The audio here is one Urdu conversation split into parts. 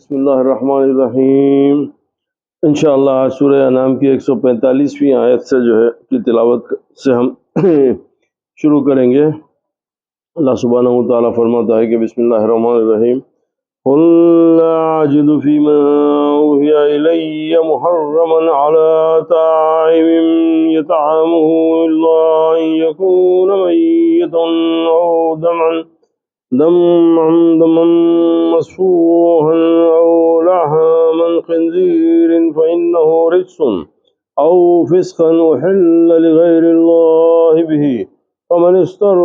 بسم اللہ الرحمن الرحیم۔ انشاءاللہ آج سورہ انعام کی 145ویں آیت سے کی تلاوت سے ہم شروع کریں گے۔ اللہ سبحانہ و تعالیٰ فرماتا ہے کہ بسم اللہ الرحمن الرحیم قل لا اجد فيما اوحي الي محرما على طاعم يطعمه الا ان يكون ميتا او دما مسفوحا أو لحم خنزير فإنه رجس أو فسقا أحل لغير الله به فمن استر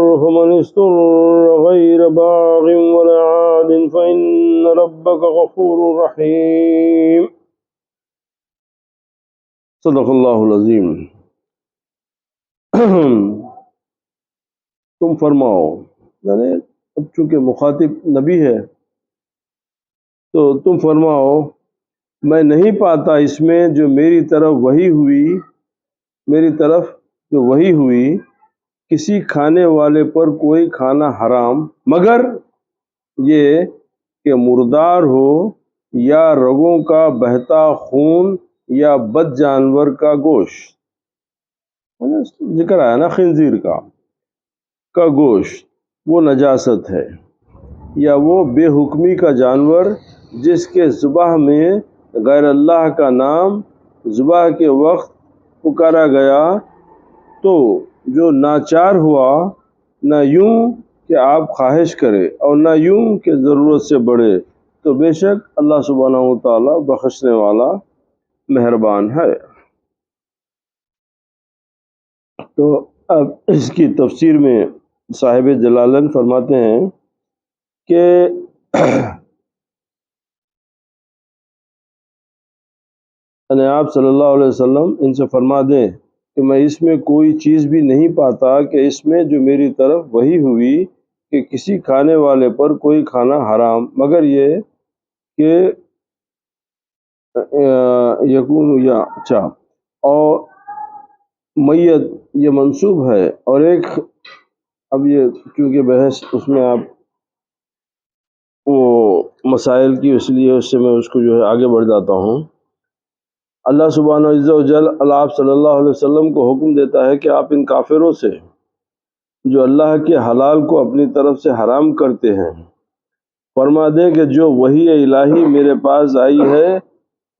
غير باغ ولا عاد فإن ربك غفور رحيم۔ صدق اللہ العظیم۔ تم فرماؤ، یعنی اب چونکہ مخاطب نبی ہے تو تم فرماؤ میں نہیں پاتا اس میں جو میری طرف وحی ہوئی کسی کھانے والے پر کوئی کھانا حرام مگر یہ کہ مردار ہو یا رگوں کا بہتا خون یا بد جانور کا گوشت، ذکر آیا نا خنزیر کا گوشت، وہ نجاست ہے، یا وہ بے حکمی کا جانور جس کے ذبح میں غیر اللہ کا نام ذبح کے وقت پکارا گیا تو جو ناچار ہوا، نہ یوں کہ آپ خواہش کرے اور نہ یوں کہ ضرورت سے بڑھے، تو بے شک اللہ سبحانہ و تعالیٰ بخشنے والا مہربان ہے۔ تو اب اس کی تفسیر میں صاحب جلالین فرماتے ہیں کہ آپ صلی اللہ علیہ وسلم ان سے فرما دیں کہ میں اس میں کوئی چیز بھی نہیں پاتا کہ اس میں جو میری طرف وحی ہوئی کہ کسی کھانے والے پر کوئی کھانا حرام مگر یہ کہ یکون یا اچھا اور میت، یہ منسوب ہے، اور ایک اب یہ چونکہ بحث اس میں آپ وہ مسائل کی اس لیے اس سے میں اس کو آگے بڑھ جاتا ہوں۔ اللہ سبحانہ عز و جل آپ صلی اللہ علیہ وسلم کو حکم دیتا ہے کہ آپ ان کافروں سے جو اللہ کے حلال کو اپنی طرف سے حرام کرتے ہیں فرما دیں کہ جو وحی الہی میرے پاس آئی ہے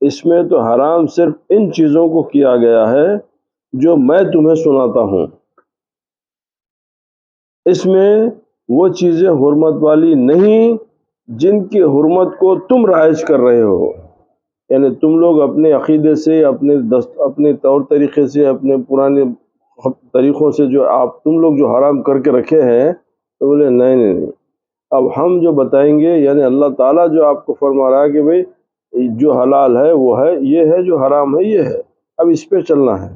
اس میں تو حرام صرف ان چیزوں کو کیا گیا ہے جو میں تمہیں سناتا ہوں، اس میں وہ چیزیں حرمت والی نہیں جن کی حرمت کو تم رائج کر رہے ہو، یعنی تم لوگ اپنے عقیدے سے، اپنے طور طریقے سے، اپنے پرانے طریقوں سے تم لوگ جو حرام کر کے رکھے ہیں، تو بولے نہیں، اب ہم جو بتائیں گے، یعنی اللہ تعالیٰ جو آپ کو فرما رہا ہے کہ بھئی جو حلال ہے وہ ہے، یہ ہے، جو حرام ہے یہ ہے، اب اس پہ چلنا ہے۔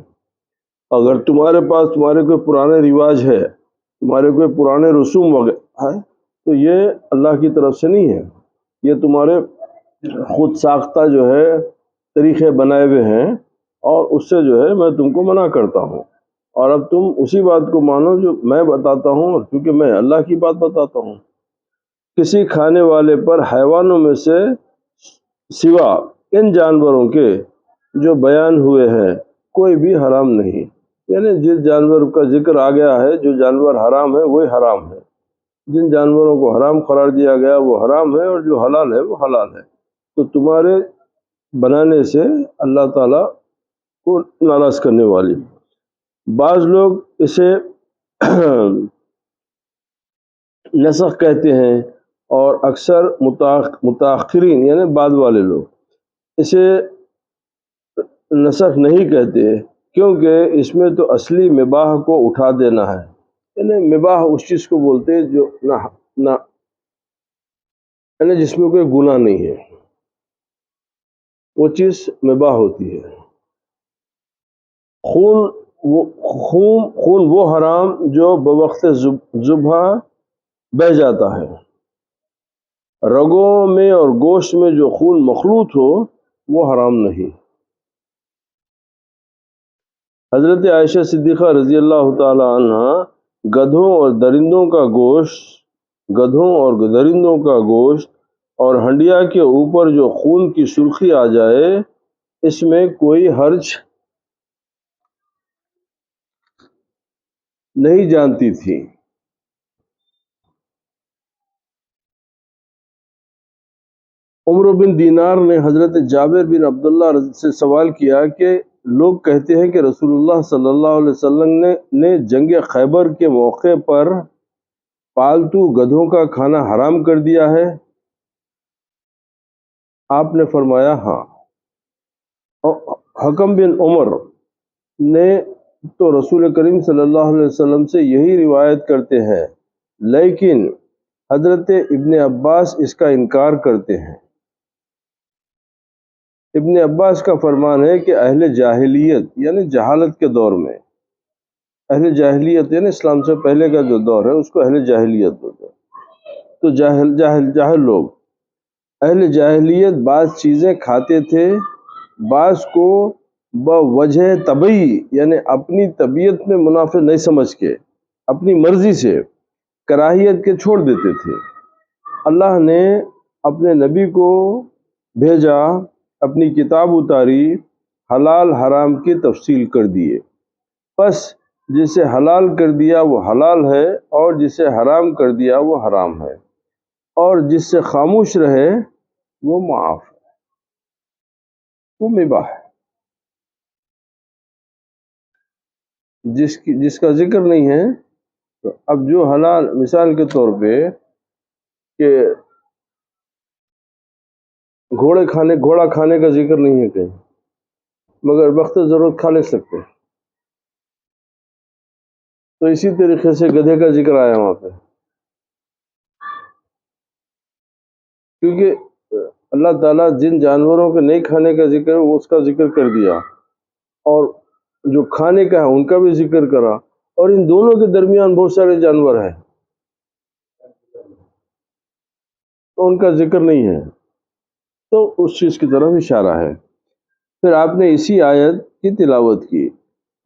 اگر تمہارے پاس کوئی پرانے رواج ہے، تمہارے کوئی پرانے رسوم وغیرہ ہے، تو یہ اللہ کی طرف سے نہیں ہے، یہ تمہارے خود ساختہ طریقے بنائے ہوئے ہیں، اور اس سے میں تم کو منع کرتا ہوں، اور اب تم اسی بات کو مانو جو میں بتاتا ہوں، اور کیونکہ میں اللہ کی بات بتاتا ہوں۔ کسی کھانے والے پر حیوانوں میں سے سوا ان جانوروں کے جو بیان ہوئے ہیں کوئی بھی حرام نہیں، یعنی جس جانور کا ذکر آ گیا ہے، جو جانور حرام ہے وہی حرام ہے، جن جانوروں کو حرام قرار دیا گیا وہ حرام ہے، اور جو حلال ہے وہ حلال ہے۔ تو تمہارے بنانے سے اللہ تعالیٰ کو ناراض کرنے والی، بعض لوگ اسے نسخ کہتے ہیں، اور اکثر متاخرین یعنی بعد والے لوگ اسے نسخ نہیں کہتے، کیونکہ اس میں تو اصلی مباح کو اٹھا دینا ہے، یعنی مباح اس چیز کو بولتے ہیں جو نہ یعنی جس میں کوئی گناہ نہیں ہے، وہ چیز مباح ہوتی ہے۔ خون وہ حرام جو بوقت ذبح بہہ جاتا ہے، رگوں میں اور گوشت میں جو خون مخلوط ہو وہ حرام نہیں۔ حضرت عائشہ صدیقہ رضی اللہ تعالی عنہ گدھوں اور درندوں کا گوشت اور ہنڈیا کے اوپر جو خون کی سرخی آ جائے اس میں کوئی حرج نہیں جانتی تھی۔ عمرو بن دینار نے حضرت جابر بن عبداللہ سے سوال کیا کہ لوگ کہتے ہیں کہ رسول اللہ صلی اللہ علیہ وسلم نے جنگ خیبر کے موقع پر پالتو گدھوں کا کھانا حرام کر دیا ہے؟ آپ نے فرمایا ہاں۔ حکم بن عمر نے تو رسول کریم صلی اللہ علیہ وسلم سے یہی روایت کرتے ہیں، لیکن حضرت ابن عباس اس کا انکار کرتے ہیں۔ ابن عباس کا فرمان ہے کہ اہل جاہلیت یعنی جہالت کے دور میں، اہل جاہلیت یعنی اسلام سے پہلے کا جو دور ہے اس کو اہل جاہلیت بولتے ہیں، تو جاہل لوگ، اہل جاہلیت بعض چیزیں کھاتے تھے، بعض کو بوجہ طبعی یعنی اپنی طبیعت میں منافع نہیں سمجھ کے اپنی مرضی سے کراہیت کے چھوڑ دیتے تھے۔ اللہ نے اپنے نبی کو بھیجا، اپنی کتاب اتاری، حلال حرام کی تفصیل کر دیے، پس جسے حلال کر دیا وہ حلال ہے اور جسے حرام کر دیا وہ حرام ہے، اور جس سے خاموش رہے وہ معاف ہے، وہ مباح ہے۔ جس کا ذکر نہیں ہے، تو اب جو حلال، مثال کے طور پہ کہ گھوڑا کھانے کا ذکر نہیں ہے کہیں، مگر وقت ضرورت کھا لے سکتے، تو اسی طریقے سے گدھے کا ذکر آیا وہاں پہ، کیونکہ اللہ تعالیٰ جن جانوروں کے نہیں کھانے کا ذکر ہے وہ اس کا ذکر کر دیا، اور جو کھانے کا ہے ان کا بھی ذکر کرا، اور ان دونوں کے درمیان بہت سارے جانور ہیں تو ان کا ذکر نہیں ہے، تو اس چیز کی طرف اشارہ ہے۔ پھر آپ نے اسی آیت کی تلاوت کی۔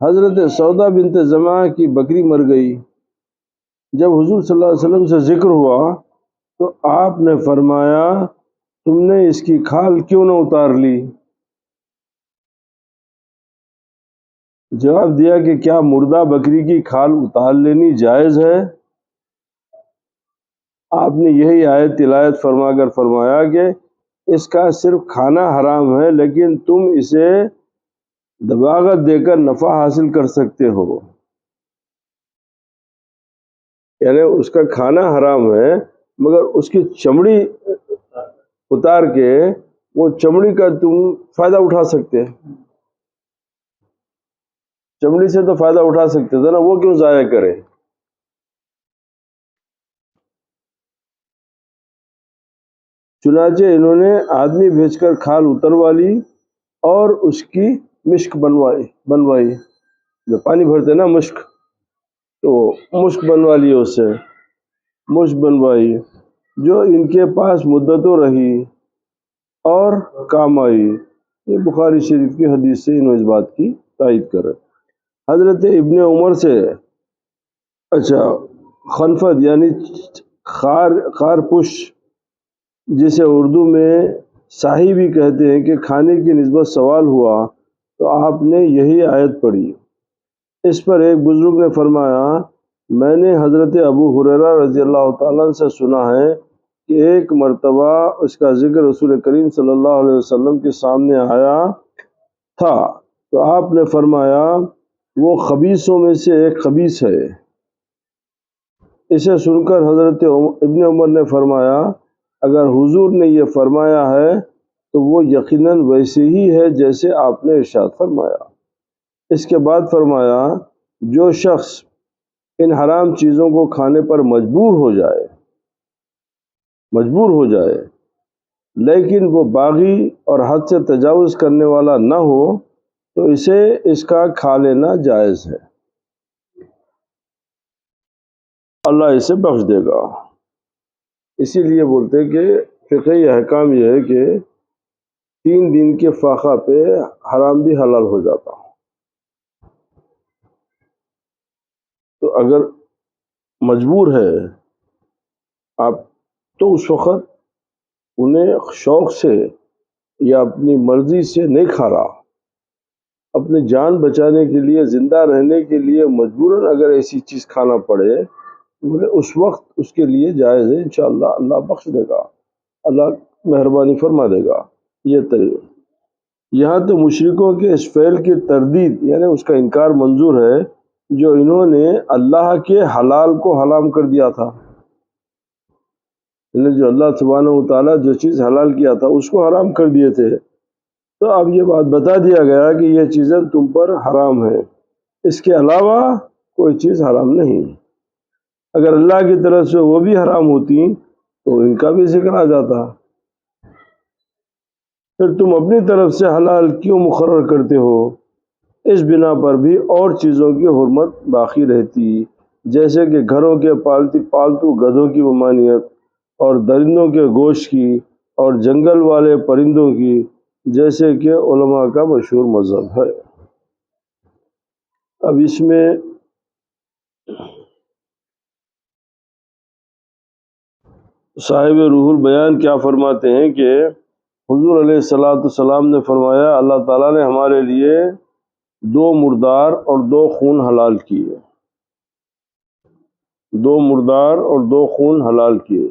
حضرت سودا بنت زمعہ کی بکری مر گئی، جب حضور صلی اللہ علیہ وسلم سے ذکر ہوا تو آپ نے فرمایا تم نے اس کی کھال کیوں نہ اتار لی؟ جواب دیا کہ کیا مردہ بکری کی کھال اتار لینی جائز ہے؟ آپ نے یہی آیت تلاوت فرما کر فرمایا کہ اس کا صرف کھانا حرام ہے، لیکن تم اسے دباغت دے کر نفع حاصل کر سکتے ہو، یعنی اس کا کھانا حرام ہے مگر اس کی چمڑی اتار کے وہ چمڑی کا تم فائدہ اٹھا سکتے، چمڑی سے تو فائدہ اٹھا سکتے تھے نا، وہ کیوں ضائع کرے؟ چنانچہ انہوں نے آدمی بھیج کر کھال اتروا لی اور اس کی مشک بنوائی، جو پانی بھرتے نا مشک، تو مشک بنوا لی، اس سے مشک بنوائی جو ان کے پاس مدتوں رہی اور کام آئی۔ یہ بخاری شریف کی حدیث سے انہوں اس بات کی تائید کرے۔ حضرت ابن عمر سے خنفت یعنی خارپش، جسے اردو میں ساہی بھی کہتے ہیں، کہ کھانے کی نسبت سوال ہوا تو آپ نے یہی آیت پڑھی۔ اس پر ایک بزرگ نے فرمایا میں نے حضرت ابو ہریرہ رضی اللہ تعالیٰ عنہ سے سنا ہے کہ ایک مرتبہ اس کا ذکر رسول کریم صلی اللہ علیہ وسلم کے سامنے آیا تھا تو آپ نے فرمایا وہ خبیثوں میں سے ایک خبیث ہے۔ اسے سن کر حضرت ابن عمر نے فرمایا اگر حضور نے یہ فرمایا ہے تو وہ یقیناً ویسے ہی ہے جیسے آپ نے ارشاد فرمایا۔ اس کے بعد فرمایا جو شخص ان حرام چیزوں کو کھانے پر مجبور ہو جائے لیکن وہ باغی اور حد سے تجاوز کرنے والا نہ ہو تو اسے اس کا کھا لینا جائز ہے، اللہ اسے بخش دے گا۔ اسی لیے بولتے کہ فقہی احکام یہ ہے کہ 3 دن کے فاقہ پہ حرام بھی حلال ہو جاتا، تو اگر مجبور ہے آپ تو اس وقت انہیں شوق سے یا اپنی مرضی سے نہیں کھا رہا، اپنی جان بچانے کے لیے، زندہ رہنے کے لیے مجبوراً اگر ایسی چیز کھانا پڑے، بولے اس وقت اس کے لیے جائز ہے، انشاءاللہ اللہ بخش دے گا، اللہ مہربانی فرما دے گا۔ یہ طریقہ یہاں تو مشرکوں کے اس فعل کی تردید یعنی اس کا انکار منظور ہے جو انہوں نے اللہ کے حلال کو حرام کر دیا تھا، یعنی جو اللہ سبحانہ و تعالیٰ جو چیز حلال کیا تھا اس کو حرام کر دیے تھے، تو اب یہ بات بتا دیا گیا کہ یہ چیزیں تم پر حرام ہیں، اس کے علاوہ کوئی چیز حرام نہیں۔ اگر اللہ کی طرف سے وہ بھی حرام ہوتی تو ان کا بھی ذکر آ جاتا، پھر تم اپنی طرف سے حلال کیوں مقرر کرتے ہو؟ اس بنا پر بھی اور چیزوں کی حرمت باقی رہتی، جیسے کہ گھروں کے پالتو گدھوں کی ممانعت، اور درندوں کے گوشت کی، اور جنگل والے پرندوں کی، جیسے کہ علماء کا مشہور مذہب ہے۔ اب اس میں صاحب روح البیان کیا فرماتے ہیں کہ حضور علیہ السلام نے فرمایا اللہ تعالیٰ نے ہمارے لیے 2 مردار اور 2 خون حلال کیے، 2 مردار اور 2 خون حلال کیے۔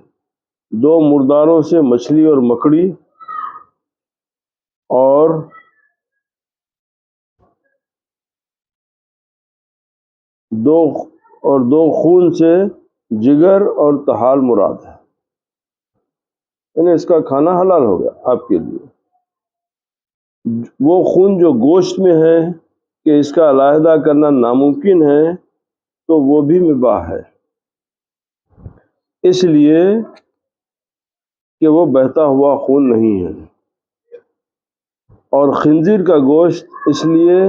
2 مرداروں سے مچھلی اور مکڑی، اور 2 خون سے جگر اور طحال مراد ہے، یعنی اس کا کھانا حلال ہو گیا آپ کے لیے۔ وہ خون جو گوشت میں ہے کہ اس کا علیحدہ کرنا ناممکن ہے تو وہ بھی مباح ہے، اس لیے کہ وہ بہتا ہوا خون نہیں ہے۔ اور خنزیر کا گوشت اس لیے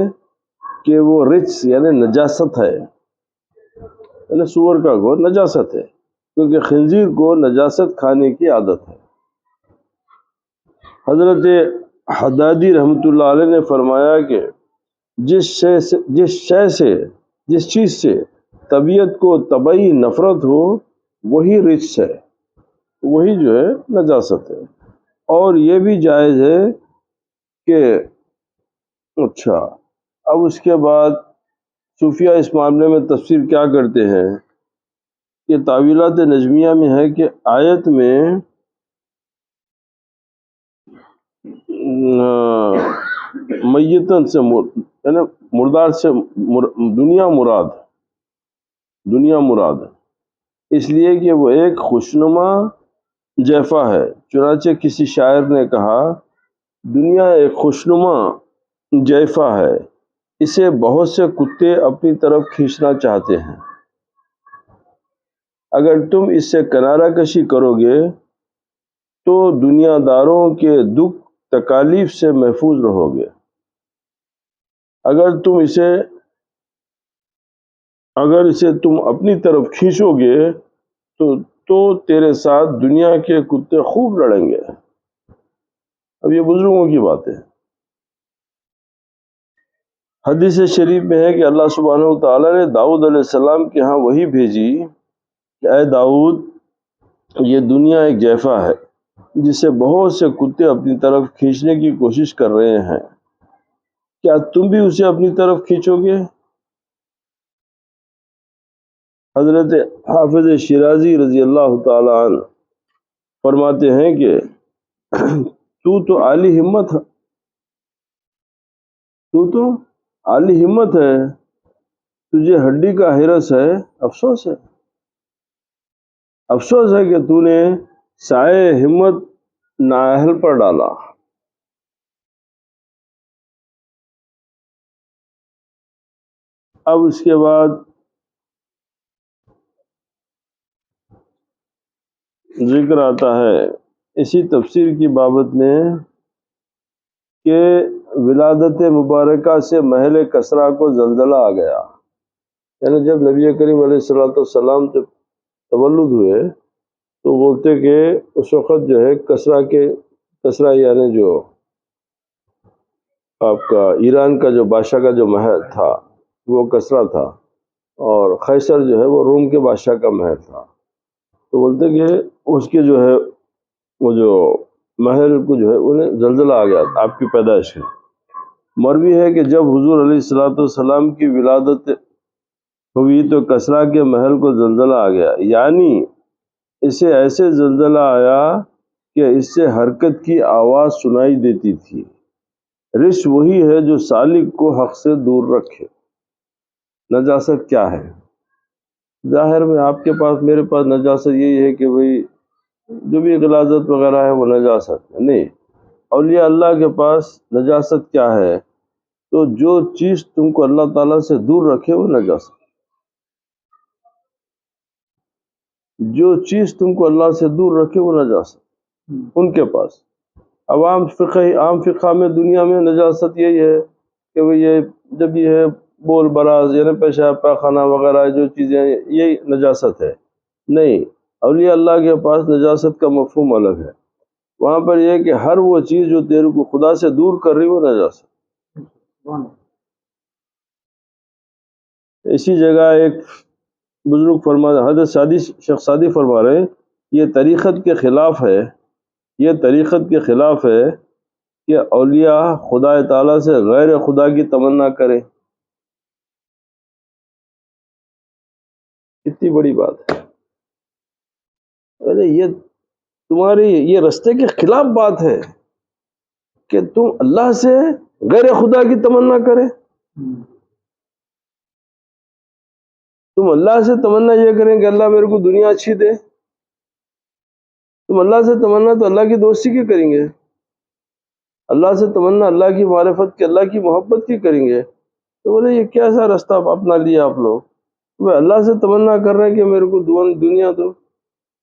کہ وہ رجس یعنی نجاست ہے، یعنی سور کا گوشت نجاست ہے، کیونکہ خنزیر کو نجاست کھانے کی عادت ہے۔ حضرت حدادی رحمۃ اللہ علیہ نے فرمایا کہ جس چیز سے طبیعت کو طبعی نفرت ہو وہی رجس ہے، وہی جو ہے نجاست ہے۔ اور یہ بھی جائز ہے کہ اچھا اب اس کے بعد صوفیہ اس معاملے میں تفسیر کیا کرتے ہیں کہ تعویلات نجمیہ میں ہے کہ آیت میں میتن سے یعنی مردار سے دنیا مراد ہے، اس لیے کہ وہ ایک خوشنما جیفا ہے۔ چنانچہ کسی شاعر نے کہا دنیا ایک خوشنما جیفا ہے، اسے بہت سے کتے اپنی طرف کھینچنا چاہتے ہیں، اگر تم اس سے کنارہ کشی کرو گے تو دنیا داروں کے دکھ تکالیف سے محفوظ رہو گے، اگر اسے تم اپنی طرف کھینچو گے تو تیرے ساتھ دنیا کے کتے خوب لڑیں گے۔ اب یہ بزرگوں کی بات ہے۔ حدیث شریف میں ہے کہ اللہ سبحانہ و تعالیٰ نے داؤد علیہ السلام کے ہاں وحی بھیجی کہ اے داؤد، یہ دنیا ایک جیفا ہے جسے بہت سے کتے اپنی طرف کھینچنے کی کوشش کر رہے ہیں، کیا تم بھی اسے اپنی طرف کھینچو گے؟ حضرت حافظ شیرازی رضی اللہ تعالی عنہ فرماتے ہیں کہ تو عالی ہمت ہے، تجھے ہڈی کا ہرس ہے، افسوس ہے کہ تو نے سائے ہمت نااہل پر ڈالا۔ اب اس کے بعد ذکر آتا ہے اسی تفسیر کی بابت میں کہ ولادت مبارکہ سے محل کسریٰ کو زلزلہ آ گیا، یعنی جب نبی کریم علیہ السلام سے تولد ہوئے تو بولتے کہ اس وقت جو ہے کسریٰ یعنی جو آپ کا ایران کا جو بادشاہ کا جو محل تھا وہ کسریٰ تھا، اور قیصر جو ہے وہ روم کے بادشاہ کا محل تھا، تو بولتے کہ اس کے جو ہے وہ جو محل کو جو ہے انہیں زلزلہ آ گیا آپ کی پیدائش میں۔ مروی ہے کہ جب حضور علیہ الصلوۃ والسلام کی ولادت ہوئی تو کسریٰ کے محل کو زلزلہ آ گیا، یعنی اسے ایسے زلزلہ آیا کہ اس سے حرکت کی آواز سنائی دیتی تھی۔ رچ وہی ہے جو سالک کو حق سے دور رکھے۔ نجاست کیا ہے؟ ظاہر میں آپ کے پاس میرے پاس نجاست یہی ہے کہ بھئی جو بھی غلاظت وغیرہ ہے وہ نجاست ہے، نہیں۔ اولیاء اللہ کے پاس نجاست کیا ہے؟ تو جو چیز تم کو اللہ تعالیٰ سے دور رکھے وہ نجاست، جو چیز تم کو اللہ سے دور رکھے وہ نجاست ان کے پاس۔ عام فقہ میں دنیا میں نجاست یہی ہے کہ وہ یہ جب یہ ہے بول براز یعنی پیشاب پاخانہ وغیرہ جو چیزیں یہی نجاست ہے، نہیں۔ اولیاء اللہ کے پاس نجاست کا مفہوم الگ ہے، وہاں پر یہ ہے کہ ہر وہ چیز جو تیرے کو خدا سے دور کر رہی وہ نجاست۔ اسی جگہ ایک بزرگ فرما حضرت شیخ سعدی فرما رہے ہیں یہ طریقت کے خلاف ہے، یہ طریقت کے خلاف ہے کہ اولیاء خدا تعالیٰ سے غیر خدا کی تمنا کریں۔ کتنی بڑی بات ہے، ارے یہ تمہاری یہ رستے کے خلاف بات ہے کہ تم اللہ سے غیر خدا کی تمنا کرے۔ تم اللہ سے تمنا یہ کریں کہ اللہ میرے کو دنیا اچھی دے، تم اللہ سے تمنا تو اللہ کی دوستی کی کریں گے، اللہ سے تمنا اللہ کی معرفت کی، اللہ کی محبت کی کریں گے، تو بولے یہ کیسا رستہ اپنا لیا آپ لوگ؟ وہ اللہ سے تمنا کر رہے ہیں کہ میرے کو دنیا دو۔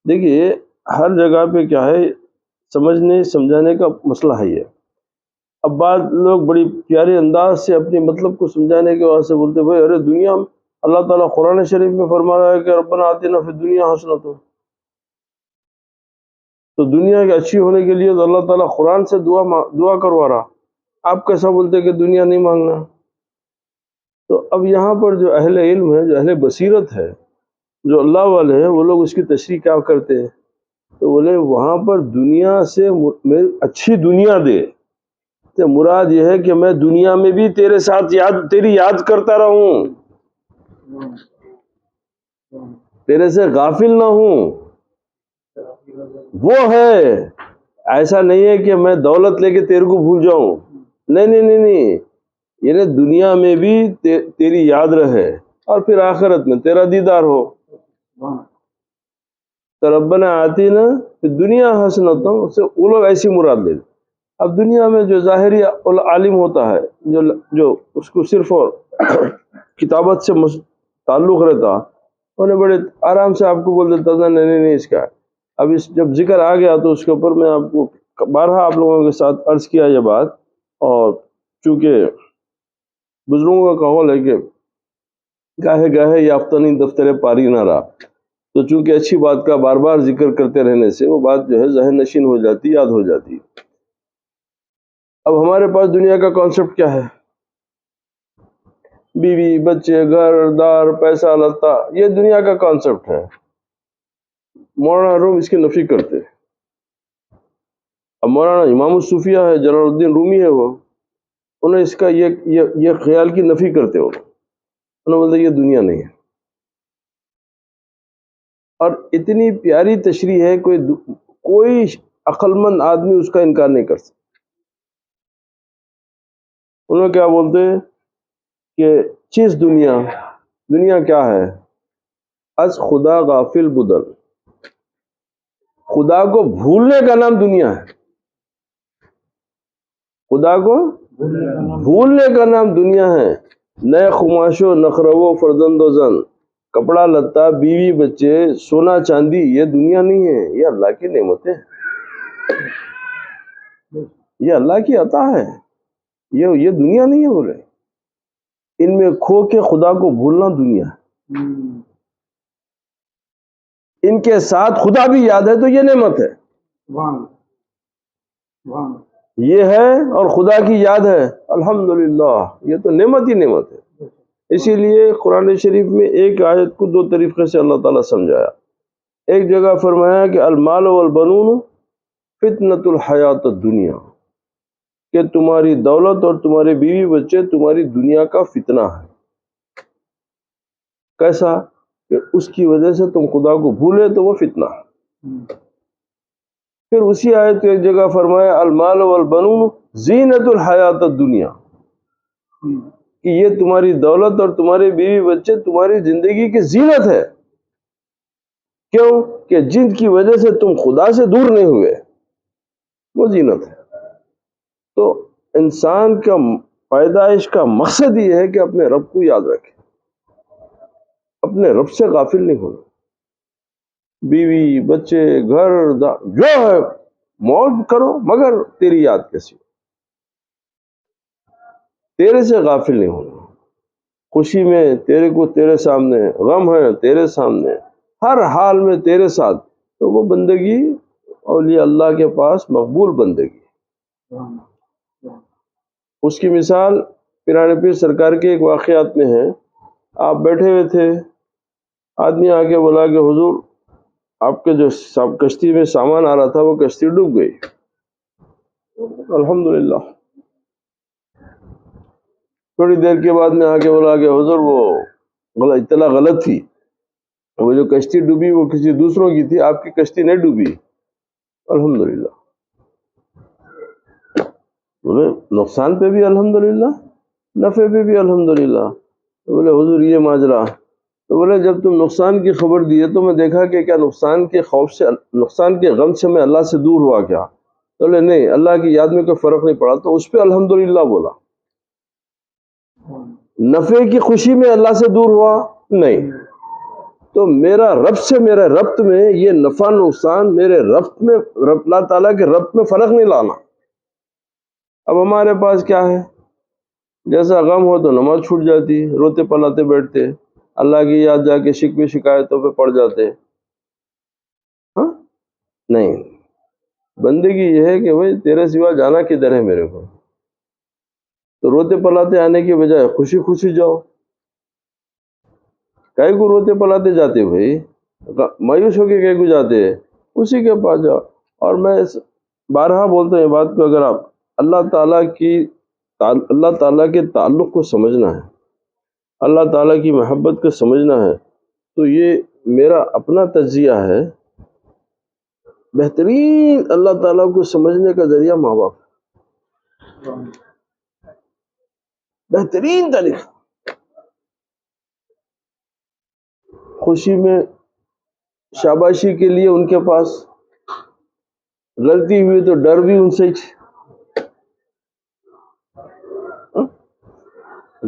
دیکھیے ہر جگہ پہ کیا ہے سمجھنے سمجھانے کا مسئلہ ہے یہ۔ اب بعض لوگ بڑی پیارے انداز سے اپنے مطلب کو سمجھانے کے واسطے بولتے بھائی ارے دنیا میں اللہ تعالیٰ قرآن شریف میں فرما رہا ہے کہ ربنا آتنا فی الدنیا حسنۃ، تو دنیا کے اچھی ہونے کے لیے تو اللہ تعالیٰ قرآن سے دعا کروا رہا، آپ کیسا بولتے کہ دنیا نہیں مانگنا؟ تو اب یہاں پر جو اہل علم ہے، جو اہل بصیرت ہے، جو اللہ والے ہیں، وہ لوگ اس کی تشریح کیا کرتے ہیں؟ تو بولے وہاں پر دنیا سے اچھی دنیا دے تو مراد یہ ہے کہ میں دنیا میں بھی تیرے ساتھ تیری یاد کرتا رہوں، تیرے سے غافل نہ ہوں، وہ ہے۔ ایسا نہیں ہے کہ میں دولت لے کے تیرے کو بھول جاؤں، نہیں نہیں نہیں نہیں، یعنی دنیا میں بھی تیری یاد رہے اور پھر آخرت میں تیرا دیدار ہو۔ تو ربنا آتینا فی الدنیا حسنۃ، وہ لوگ ایسی مراد لیتے۔ اب دنیا میں جو ظاہری عالم ہوتا ہے، جو اس کو صرف اور کتابت سے تعلق رہتا، انہیں بڑے آرام سے آپ کو بول دیتا تھا نہیں نہیں نہیں اس کا۔ اب جب ذکر آ گیا تو اس کے اوپر میں آپ کو بارہا آپ لوگوں کے ساتھ عرض کیا یہ بات، اور چونکہ بزرگوں کا قول ہے کہ گاہے گاہے یافتنی دفتر پاری نہ رہا، تو چونکہ اچھی بات کا بار بار ذکر کرتے رہنے سے وہ بات جو ہے ذہن نشین ہو جاتی، یاد ہو جاتی۔ اب ہمارے پاس دنیا کا کانسیپٹ کیا ہے؟ بیوی بچے گھر دار پیسہ لتا، یہ دنیا کا کانسیپٹ ہے۔ مولانا روم اس کی نفی کرتے۔ اب مولانا امام الصوفیہ ہے، جلال الدین رومی ہے، وہ انہیں اس کا یہ خیال کی نفی کرتے ہو، انہوں بولتے یہ دنیا نہیں ہے۔ اور اتنی پیاری تشریح ہے کوئی عقل مند آدمی اس کا انکار نہیں کر سکتا۔ انہوں کیا بولتے ہیں کہ چیز دنیا کیا ہے؟ از خدا غافل بدل، خدا کو بھولنے کا نام دنیا ہے، خدا کو بھولنے کا نام دنیا ہے۔ نئے خماش و نخرو فرزند و زن، کپڑا لتا بیوی بچے سونا چاندی، یہ دنیا نہیں ہے، یہ اللہ کی نعمتیں ہیں، یہ اللہ کی عطا ہے، یہ دنیا نہیں ہے۔ بولے ان میں کھو کے خدا کو بھولنا دنیا ہے، ان کے ساتھ خدا بھی یاد ہے تو یہ نعمت ہے، یہ ہے اور خدا کی یاد ہے، الحمدللہ یہ تو نعمت ہی نعمت ہے۔ اسی لیے قرآن شریف میں ایک آیت کو دو طریقے سے اللہ تعالیٰ سمجھایا۔ ایک جگہ فرمایا کہ المال والبنون فتنۃ الحیات الدنیا، کہ تمہاری دولت اور تمہارے بیوی بچے تمہاری دنیا کا فتنہ ہے۔ کیسا؟ کہ اس کی وجہ سے تم خدا کو بھولے تو وہ فتنہ ہے۔ پھر اسی آیت کی ایک جگہ فرمایا المال والبنون زینت الحیات الدنیا، کہ یہ تمہاری دولت اور تمہارے بیوی بچے تمہاری زندگی کی زینت ہے۔ کیوں؟ کہ جن کی وجہ سے تم خدا سے دور نہیں ہوئے، وہ زینت ہے۔ تو انسان کا پیدائش کا مقصد یہ ہے کہ اپنے رب کو یاد رکھے، اپنے رب سے غافل نہیں ہونا۔ بیوی بچے گھر جو ہے موج کرو، مگر تیری یاد کیسی ہو، تیرے سے غافل نہیں ہونا۔ خوشی میں تیرے کو تیرے سامنے، غم ہے تیرے سامنے، ہر حال میں تیرے ساتھ، تو وہ بندگی اولیاء اللہ کے پاس مقبول بندگی۔ اس کی مثال پیرانے پیر سرکار کے ایک واقعات میں ہے۔ آپ بیٹھے ہوئے تھے، آدمی آ کے بولا کہ حضور آپ کے جو کشتی میں سامان آ رہا تھا وہ کشتی ڈوب گئی۔ الحمدللہ۔ تھوڑی دیر کے بعد میں آ کے بولا کہ حضور وہ اطلاع غلط تھی، وہ جو کشتی ڈوبی وہ کسی دوسروں کی تھی، آپ کی کشتی نہیں ڈوبی۔ الحمدللہ۔ بولے نقصان پہ بھی الحمدللہ، نفع پہ بھی الحمدللہ۔ بولے حضور یہ ماجرا، تو بولے جب تم نقصان کی خبر دیے تو میں دیکھا کہ کیا نقصان کے خوف سے، نقصان کے غم سے میں اللہ سے دور ہوا کیا؟ تو بولے نہیں، اللہ کی یاد میں کوئی فرق نہیں پڑا، تو اس پہ الحمدللہ بولا۔ نفع کی خوشی میں اللہ سے دور ہوا نہیں۔ تو میرا رب سے میرے ربط میں یہ نفع نقصان میرے ربط میں، اللہ تعالیٰ کے ربط میں فرق نہیں لانا۔ اب ہمارے پاس کیا ہے، جیسا غم ہو تو نماز چھوٹ جاتی، روتے پلاتے بیٹھتے، اللہ کی یاد جا کے شکوے شکایتوں پہ پڑ جاتے۔ ہاں نہیں، بندگی یہ ہے کہ بھائی تیرے سوا جانا کدھر ہے میرے کو، تو روتے پلاتے آنے کی بجائے خوشی خوشی جاؤ۔ کئی کو روتے پلاتے جاتے بھائی، مایوس ہو کے کئی کو جاتے، اسی کے پاس جاؤ۔ اور میں بارہا بولتا ہوں یہ بات کو، اگر آپ اللہ تعالیٰ کے تعلق کو سمجھنا ہے، اللہ تعالیٰ کی محبت کو سمجھنا ہے، تو یہ میرا اپنا تجزیہ ہے، بہترین اللہ تعالیٰ کو سمجھنے کا ذریعہ ماں باپ، بہترین طریقہ۔ خوشی میں شاباشی کے لیے ان کے پاس، غلطی ہوئی تو ڈر بھی ان سے،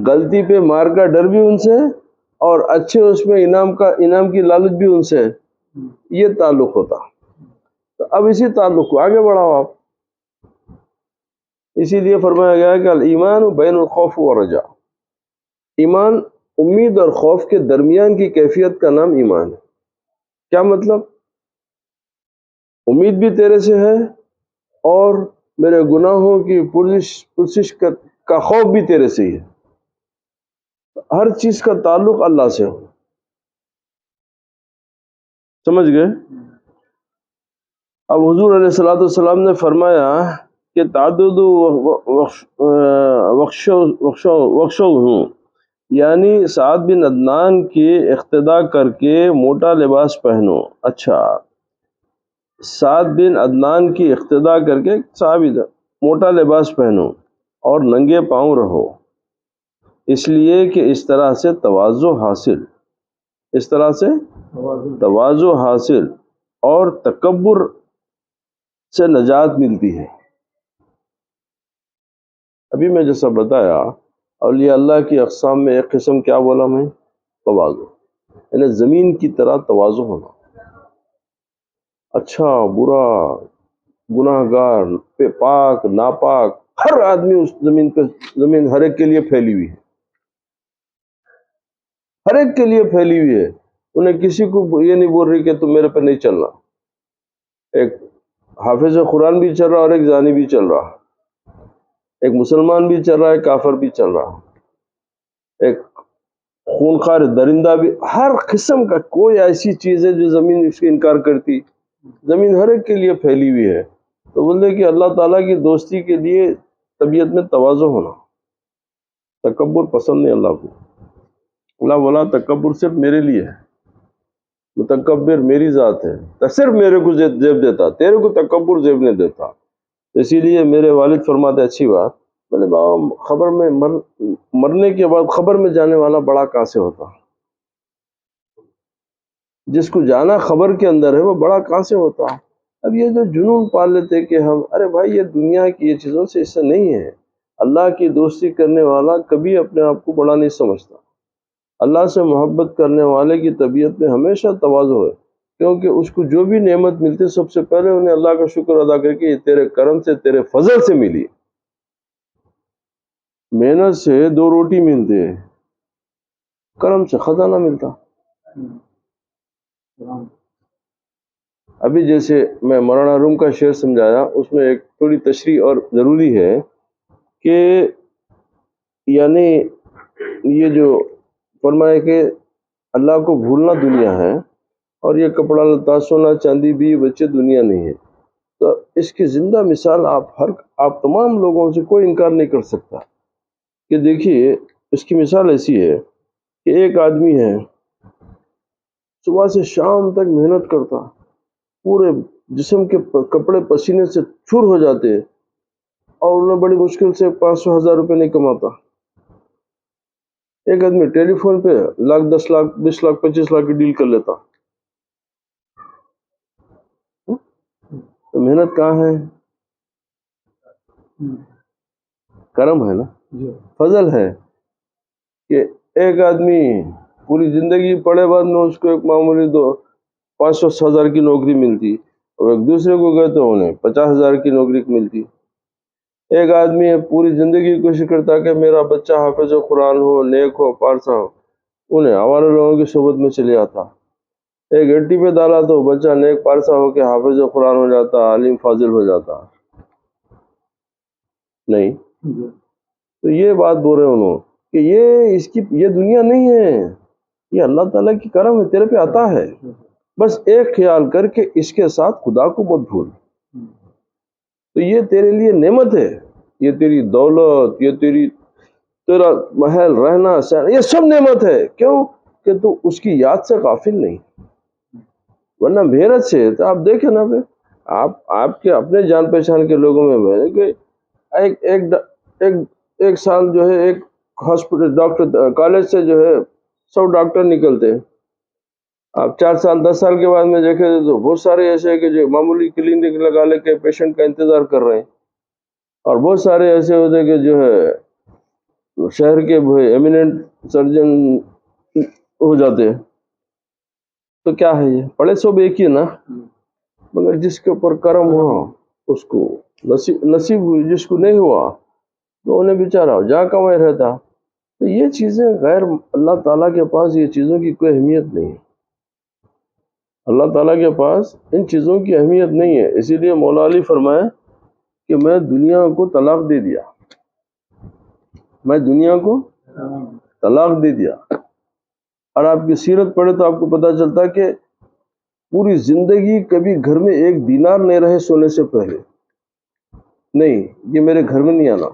غلطی پہ مار کا ڈر بھی ان سے، اور اچھے اس میں انعام کی لالچ بھی ان سے، یہ تعلق ہوتا۔ تو اب اسی تعلق کو آگے بڑھاؤ آپ۔ اسی لیے فرمایا گیا کہ الایمان بین الخوف والرجاء، ایمان امید اور خوف کے درمیان کی کیفیت کا نام ایمان ہے۔ کیا مطلب؟ امید بھی تیرے سے ہے، اور میرے گناہوں کی پرسش کا خوف بھی تیرے سے ہی ہے، ہر چیز کا تعلق اللہ سے ہو۔ سمجھ گئے؟ اب حضور علیہ الصلوۃ والسلام نے فرمایا کہ تعدد وخشو ہوں، یعنی سعد بن عدنان کی اقتدا کر کے موٹا لباس پہنو۔ اچھا، سعد بن عدنان کی اقتدا کر کے صحابی موٹا لباس پہنو اور ننگے پاؤں رہو، اس لیے کہ اس طرح سے تواضع حاصل، اس طرح سے تواضع حاصل اور تکبر سے نجات ملتی ہے۔ ابھی میں جیسا بتایا اولیاء اللہ کی اقسام میں ایک قسم کیا بولا میں؟ تواضع، یعنی زمین کی طرح تواضع ہونا، اچھا برا گناہ گار پاک ناپاک ہر آدمی اس زمین ہر ایک کے لیے پھیلی ہوئی ہے، ہر ایک کے لیے پھیلی ہوئی ہے، انہیں کسی کو یہ نہیں بول رہی کہ تم میرے پہ نہیں چلنا۔ ایک حافظ قرآن بھی چل رہا اور ایک زانی بھی چل رہا، ایک مسلمان بھی چل رہا ہے، کافر بھی چل رہا، ایک خونخوار درندہ بھی، ہر قسم کا کوئی ایسی چیز ہے جو زمین اس کا انکار کرتی، زمین ہر ایک کے لیے پھیلی ہوئی ہے۔ تو بولتے کہ اللہ تعالیٰ کی دوستی کے لیے طبیعت میں تواضع ہونا، تکبر پسند نہیں اللہ کو۔ اللہ بولا تکبر صرف میرے لیے ہے، متکبر میری ذات ہے، تو صرف میرے کو زیب دیتا، تیرے کو تکبر زیب نہیں دیتا۔ اسی لیے میرے والد فرماتے اچھی بات، بولے بابا خبر میں مرنے کے بعد خبر میں جانے والا بڑا کہاں سے ہوتا؟ جس کو جانا خبر کے اندر ہے وہ بڑا کہاں سے ہوتا؟ اب یہ جو جنون پال لیتے کہ ہم، ارے بھائی یہ دنیا کی یہ چیزوں سے اس سے نہیں ہے۔ اللہ کی دوستی کرنے والا کبھی اپنے آپ کو بڑا نہیں سمجھتا۔ اللہ سے محبت کرنے والے کی طبیعت میں ہمیشہ تواضع ہے، کیونکہ اس کو جو بھی نعمت ملتی سب سے پہلے انہیں اللہ کا شکر ادا کر کے یہ تیرے کرم سے تیرے فضل سے ملی۔ محنت سے 2 روٹی ملتے، کرم سے خزانہ ملتا۔ ابھی جیسے میں مولانا روم کا شعر سمجھایا، اس میں ایک تھوڑی تشریح اور ضروری ہے کہ یعنی یہ جو فرمایا کہ اللہ کو بھولنا دنیا ہے، اور یہ کپڑا لتا سونا چاندی بھی بچے دنیا نہیں ہے۔ تو اس کی زندہ مثال آپ تمام لوگوں سے کوئی انکار نہیں کر سکتا کہ دیکھیے اس کی مثال ایسی ہے کہ ایک آدمی ہے صبح سے شام تک محنت کرتا، پورے جسم کے کپڑے پسینے سے چور ہو جاتے، اور انہیں بڑی مشکل سے 500,000 روپے نہیں کماتا۔ ایک آدمی ٹیلی فون پہ 1,00,000 10 لاکھ 20 لاکھ 25 لاکھ کی ڈیل کر لیتا۔ تو محنت کہاں ہے؟ کرم ہے نا، فضل ہے کہ ایک آدمی پوری زندگی پڑھے بعد میں اس کو ایک معمولی 500,000 کی نوکری ملتی، اور ایک دوسرے کو گئے تو انہیں 50,000 کی نوکری ملتی۔ ایک آدمی پوری زندگی کوشش کرتا کہ میرا بچہ حافظ قرآن ہو، نیک ہو، پارسا ہو، انہیں ہمارے لوگوں کی صحبت میں چلے آتا۔ ایک گھنٹی پہ ڈالا تو بچہ نیک پارسا ہو کے حافظ قرآن ہو جاتا، عالم فاضل ہو جاتا۔ نہیں، تو یہ بات بول رہے انہوں کہ یہ دنیا نہیں ہے، یہ اللہ تعالیٰ کی کرم ہے، تیرے پہ عطا ہے۔ بس ایک خیال کر کے اس کے ساتھ خدا کو مت بھول، تو یہ تیرے لیے نعمت ہے، یہ تیری دولت، یہ تیرا محل رہنا سہنا، یہ سب نعمت ہے۔ کیوں کہ تو اس کی یاد سے غافل نہیں، ورنہ محنت سے تو آپ دیکھیں نا، آپ کے اپنے جان پہچان کے لوگوں میں کہ ایک سال جو ہے ایک ہاسپٹل ڈاکٹر کالج سے جو ہے 100 ڈاکٹر نکلتے، آپ 4 سال 10 سال کے بعد میں دیکھیں تو بہت سارے ایسے ہیں کہ جو معمولی کلینک لگا لے کے پیشنٹ کا انتظار کر رہے ہیں، اور بہت سارے ایسے ہوتے کہ جو ہے شہر کے ایمیننٹ سرجن ہو جاتے۔ تو کیا ہے، یہ پڑھے سب ایک ہی نا، مگر جس کے اوپر کرم ہوا اس کو نصیب ہوئی، جس کو نہیں ہوا تو انہیں بیچارہ جہاں کمائے رہتا۔ تو یہ چیزیں غیر اللہ تعالیٰ کے پاس یہ چیزوں کی کوئی اہمیت نہیں ہے، اللہ تعالیٰ کے پاس ان چیزوں کی اہمیت نہیں ہے۔ اسی لیے مولا علی فرمائے کہ میں دنیا کو طلاق دے دیا، میں دنیا کو طلاق دے دیا۔ اور آپ کی سیرت پڑھے تو آپ کو پتہ چلتا کہ پوری زندگی کبھی گھر میں 1 دینار نہیں رہے سونے سے پہلے، نہیں یہ میرے گھر میں نہیں آنا،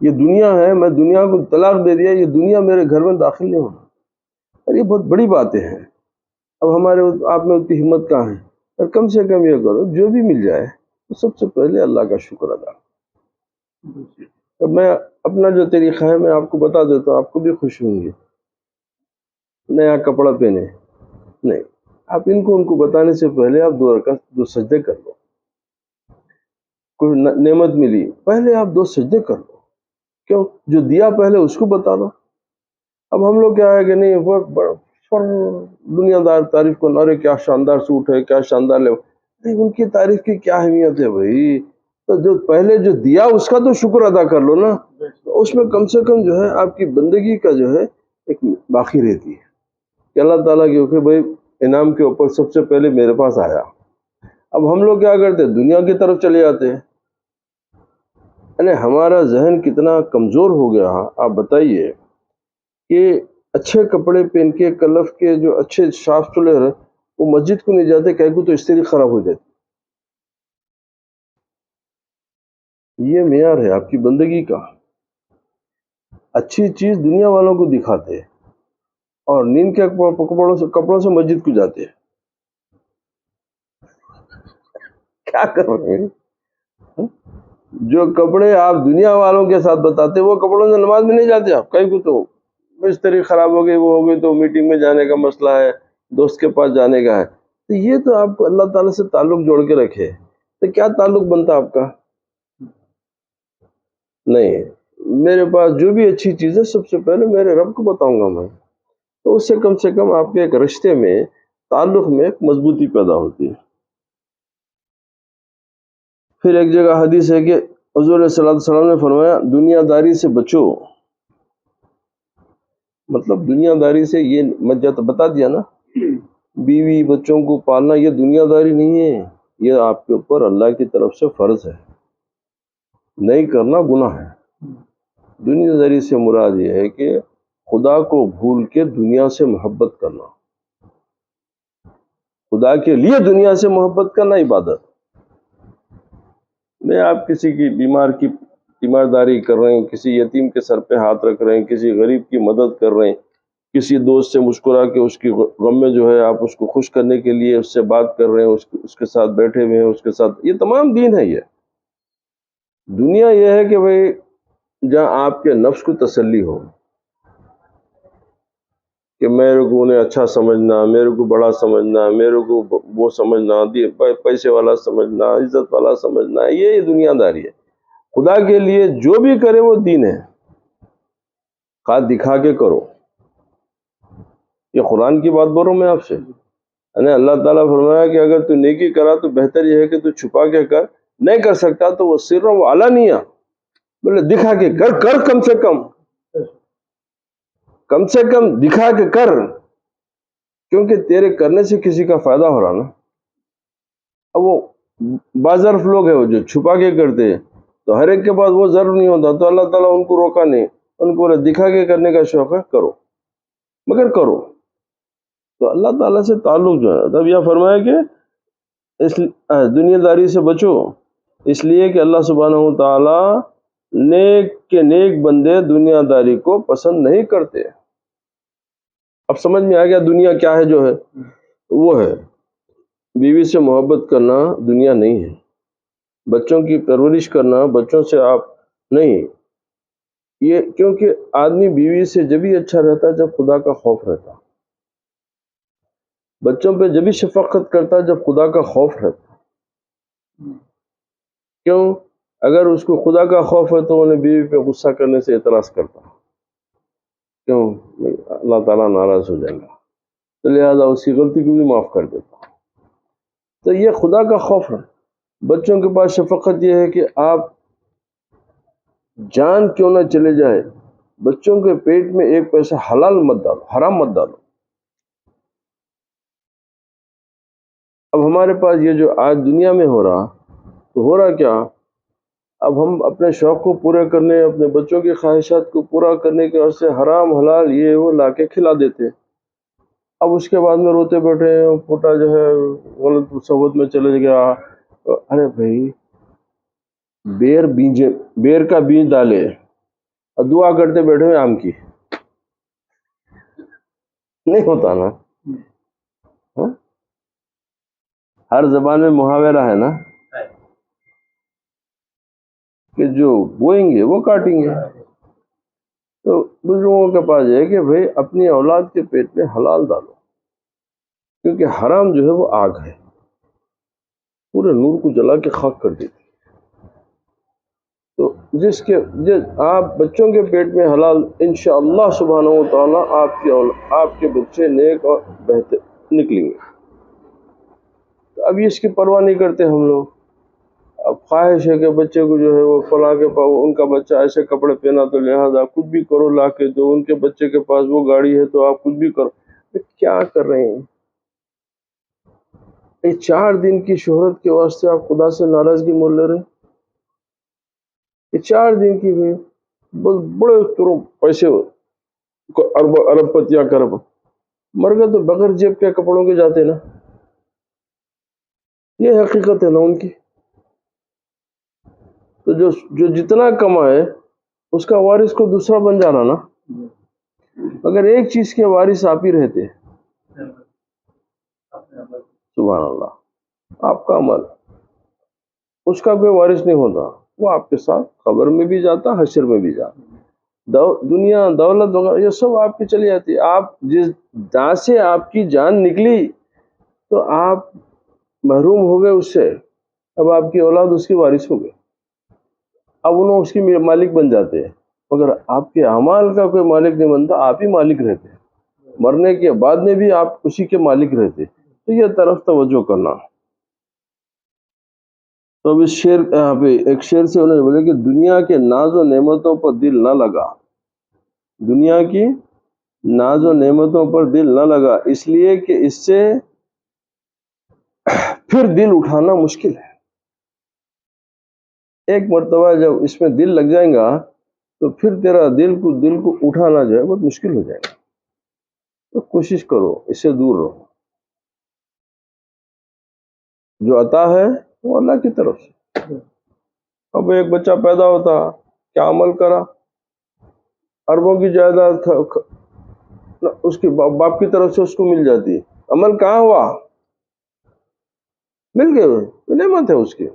یہ دنیا ہے، میں دنیا کو طلاق دے دیا، یہ دنیا میرے گھر میں داخل نہیں ہونا۔ اور یہ بہت بڑی باتیں ہیں۔ اب ہمارے آپ میں اتنی ہمت کہاں ہے؟ اور کم سے کم یہ کرو جو بھی مل جائے تو سب سے پہلے اللہ کا شکر ادا۔ اب میں اپنا جو طریقہ ہے میں آپ کو بتا دیتا ہوں، آپ کو بھی خوشی ہوں گی۔ نیا کپڑا پہنے نہیں، آپ ان کو بتانے سے پہلے آپ 2 رکعت 2 سجدے کر لو۔ کوئی نعمت ملی، پہلے آپ 2 سجدے کر لو۔ کیوں؟ جو دیا پہلے اس کو بتا دو۔ اب ہم لوگ کیا ہے کہ نہیں، وہ دنیا دار تعریف کو، ارے کیا شاندار سوٹ ہے، کیا شاندار نہیں، ان کی تعریف کی کیا اہمیت ہے بھائی؟ تو جو پہلے جو دیا اس کا تو شکر ادا کر لو نا، اس میں کم سے کم جو ہے آپ کی بندگی کا جو ہے ایک باقی رہتی ہے کہ اللہ تعالیٰ کی بھائی انعام کے اوپر سب سے پہلے میرے پاس آیا۔ اب ہم لوگ کیا کرتے ہیں، دنیا کی طرف چلے جاتے ہیں۔ یعنی ہمارا ذہن کتنا کمزور ہو گیا۔ آپ بتائیے کہ اچھے کپڑے پہن کے کلف کے جو اچھے صاف ستھرے وہ مسجد کو نہیں جاتے، کہیں کو تو استری خراب ہو جاتی۔ یہ معیار ہے آپ کی بندگی کا. اچھی چیز دنیا والوں کو دکھاتے ہیں اور نیند کے کپڑوں سے مسجد کو جاتے ہیں. کیا کر رہے ہیں؟ جو کپڑے آپ دنیا والوں کے ساتھ بتاتے وہ کپڑوں سے نماز میں نہیں جاتے آپ. کہیں کو تو مستری خراب ہو گئی، وہ ہو گئی، تو میٹنگ میں جانے کا مسئلہ ہے، دوست کے پاس جانے کا ہے. تو یہ تو آپ کو اللہ تعالیٰ سے تعلق جوڑ کے رکھے، تو کیا تعلق بنتا آپ کا؟ نہیں، میرے پاس جو بھی اچھی چیز ہے سب سے پہلے میرے رب کو بتاؤں گا میں، تو اس سے کم آپ کے ایک رشتے میں، تعلق میں ایک مضبوطی پیدا ہوتی ہے. پھر ایک جگہ حدیث ہے کہ حضور صلی اللہ علیہ وسلم نے فرمایا دنیا داری سے بچو. مطلب دنیا داری سے یہ مجھے بتا دیا نا، بیوی بچوں کو پالنا یہ دنیا داری نہیں ہے، یہ آپ کے اوپر اللہ کی طرف سے فرض ہے، نہیں کرنا گناہ ہے. دنیا داری سے مراد یہ ہے کہ خدا کو بھول کے دنیا سے محبت کرنا، خدا کے لیے دنیا سے محبت کرنا عبادت. میں آپ کسی کی بیمارداری کر رہے ہیں، کسی یتیم کے سر پہ ہاتھ رکھ رہے ہیں، کسی غریب کی مدد کر رہے ہیں، کسی دوست سے مسکرا کے اس کی غم میں جو ہے آپ اس کو خوش کرنے کے لیے اس سے بات کر رہے ہیں، اس کے ساتھ بیٹھے ہوئے ہیں، اس کے ساتھ، یہ تمام دین ہے. یہ دنیا یہ ہے کہ بھئی جہاں آپ کے نفس کو تسلی ہو کہ میرے کو انہیں اچھا سمجھنا، میرے کو بڑا سمجھنا، میرے کو وہ سمجھنا، پیسے والا سمجھنا، عزت والا سمجھنا، یہ دنیا داری ہے. خدا کے لیے جو بھی کرے وہ دین ہے، خواہ دکھا کے کرو. یہ قرآن کی بات بول رہا ہوں میں آپ سے. یعنی اللہ تعالیٰ فرمایا کہ اگر تو نیکی کرا تو بہتر یہ ہے کہ تو چھپا کے کر، نہیں کر سکتا تو وہ سر و علانیہ، بولے دکھا کے کر کم سے کم دکھا کے کر، کیونکہ تیرے کرنے سے کسی کا فائدہ ہو رہا نا. اب وہ بازرف لوگ ہیں وہ جو چھپا کے کرتے ہیں، تو ہر ایک کے پاس وہ ضرور نہیں ہوتا، تو اللہ تعالیٰ ان کو روکا نہیں، ان کو دکھا کے کرنے کا شوق ہے، کرو مگر کرو. تو اللہ تعالیٰ سے تعلق جو ہے، تب یہ فرمایا کہ اس دنیا داری سے بچو، اس لیے کہ اللہ سبحانہ و تعالیٰ نیک کے نیک بندے دنیا داری کو پسند نہیں کرتے. اب سمجھ میں آ گیا دنیا کیا ہے؟ جو ہے وہ ہے بیوی سے محبت کرنا دنیا نہیں ہے، بچوں کی پرورش کرنا، بچوں سے آپ نہیں، یہ کیونکہ آدمی بیوی سے جبھی اچھا رہتا ہے جب خدا کا خوف رہتا، بچوں پہ جبھی شفقت کرتا ہے جب خدا کا خوف رہتا. کیوں؟ اگر اس کو خدا کا خوف ہے تو انہیں بیوی پہ غصہ کرنے سے اعتراض کرتا، کیوں؟ اللہ تعالیٰ ناراض ہو جائے گا، تو لہٰذا اس کی غلطی کو بھی معاف کر دیتا. تو یہ خدا کا خوف ہے. بچوں کے پاس شفقت یہ ہے کہ آپ جان کیوں نہ چلے جائے، بچوں کے پیٹ میں ایک پیسہ حلال مت ڈالو، حرام مت ڈالو. اب ہمارے پاس یہ جو آج دنیا میں ہو رہا، تو ہو رہا کیا؟ اب ہم اپنے شوق کو پورے کرنے، اپنے بچوں کی خواہشات کو پورا کرنے کے واسطے حرام حلال یہ وہ لا کے کھلا دیتے. اب اس کے بعد میں روتے بیٹھے ہیں، پوتا جو ہے غلط صحبت میں چلے گیا. ارے بھائی، بیر کا بیج ڈالے اور دعا کرتے بیٹھے ہوئے آم کی، نہیں ہوتا نا. ہاں؟ ہر زبان میں محاورہ ہے نا کہ جو بوئیں گے وہ کاٹیں گے. تو بزرگوں کے پاس ہے کہ بھئی اپنی اولاد کے پیٹ میں حلال ڈالو، کیونکہ حرام جو ہے وہ آگ ہے، پورے نور کو جلا کے خاک کر دیتی. تو آپ بچوں کے پیٹ میں حلال، انشاءاللہ سبحانہ و تعالیٰ آپ کے بچے نیک اور بہتر نکلیں گے. تو ابھی اس کی پرواہ نہیں کرتے ہم لوگ. اب خواہش ہے کہ بچے کو جو ہے وہ فلاں کے پاس ان کا بچہ ایسے کپڑے پہنا تو لہذا کچھ بھی کرو لا کے دو، ان کے بچے کے پاس وہ گاڑی ہے تو آپ کچھ بھی کرو. کیا کر رہے ہیں؟ یہ 4 دن کی شہرت کے واسطے آپ خدا سے ناراضگی مول لے رہے ہیں. یہ 4 دن کی بھی بس بڑے کرو پیسے، ارب پتیاں کرب، مر گئے تو بغیر جیب کے کپڑوں کے جاتے نا. یہ حقیقت ہے نا ان کی. تو جو جتنا کمائے اس کا وارث کو دوسرا بن جانا نا. اگر ایک چیز کے وارث آپ ہی رہتے، سبحان اللہ، آپ کا عمل، اس کا کوئی وارث نہیں ہوتا، وہ آپ کے ساتھ قبر میں بھی جاتا، حشر میں بھی جاتا. دنیا، دولت وغیرہ یہ سب آپ کی چلی جاتی. آپ جس جہاں سے آپ کی جان نکلی تو آپ محروم ہو گئے اس سے. اب آپ کی اولاد اس کی وارث ہو گئے، اب انہوں اس کی مالک بن جاتے ہیں. مگر آپ کے اعمال کا کوئی مالک نہیں بنتا، آپ ہی مالک رہتے. مرنے کے بعد میں بھی آپ اسی کے مالک رہتے. تو یہ طرف توجہ کرنا. تو اب اس شعر یہاں پہ ایک شعر سے انہوں نے بولے کہ دنیا کے ناز و نعمتوں پر دل نہ لگا، دنیا کی ناز و نعمتوں پر دل نہ لگا، اس لیے کہ اس سے پھر دل اٹھانا مشکل ہے. ایک مرتبہ جب اس میں دل لگ جائیں گا تو پھر تیرا دل کو اٹھانا جو ہے بہت مشکل ہو جائے گا. تو کوشش کرو اس سے دور رہو. جو عطا ہے وہ اللہ کی طرف سے. اب ایک بچہ پیدا ہوتا، کیا عمل کرا، اربوں کی جائیداد اس کے باپ کی طرف سے اس کو مل جاتی. عمل کہاں ہوا؟ مل گئے، نعمت ہے اس کی.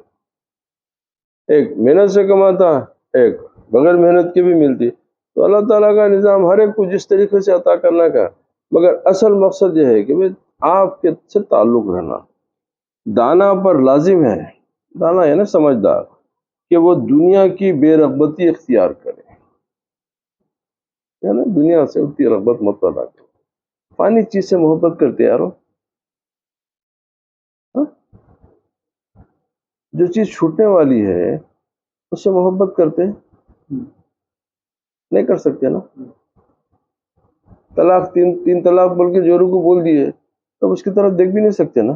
ایک محنت سے کماتا، ایک بغیر محنت کے بھی ملتی. تو اللہ تعالیٰ کا نظام ہر ایک کو جس طریقے سے عطا کرنا کا، مگر اصل مقصد یہ ہے کہ آپ کے سے تعلق رہنا. دانا پر لازم ہے، دانا ہے نا سمجھدار، کہ وہ دنیا کی بے رغبتی اختیار کرے، ہے نا، دنیا سے اتنی رغبت مت پیدا کرو. فانی چیز سے محبت کرتے یارو. جو چیز چھوٹنے والی ہے اس سے محبت کرتے نہیں کر سکتے نا. طلاق تین طلاق بول کے جوروں کو بول دیے تو اس کی طرف دیکھ بھی نہیں سکتے نا.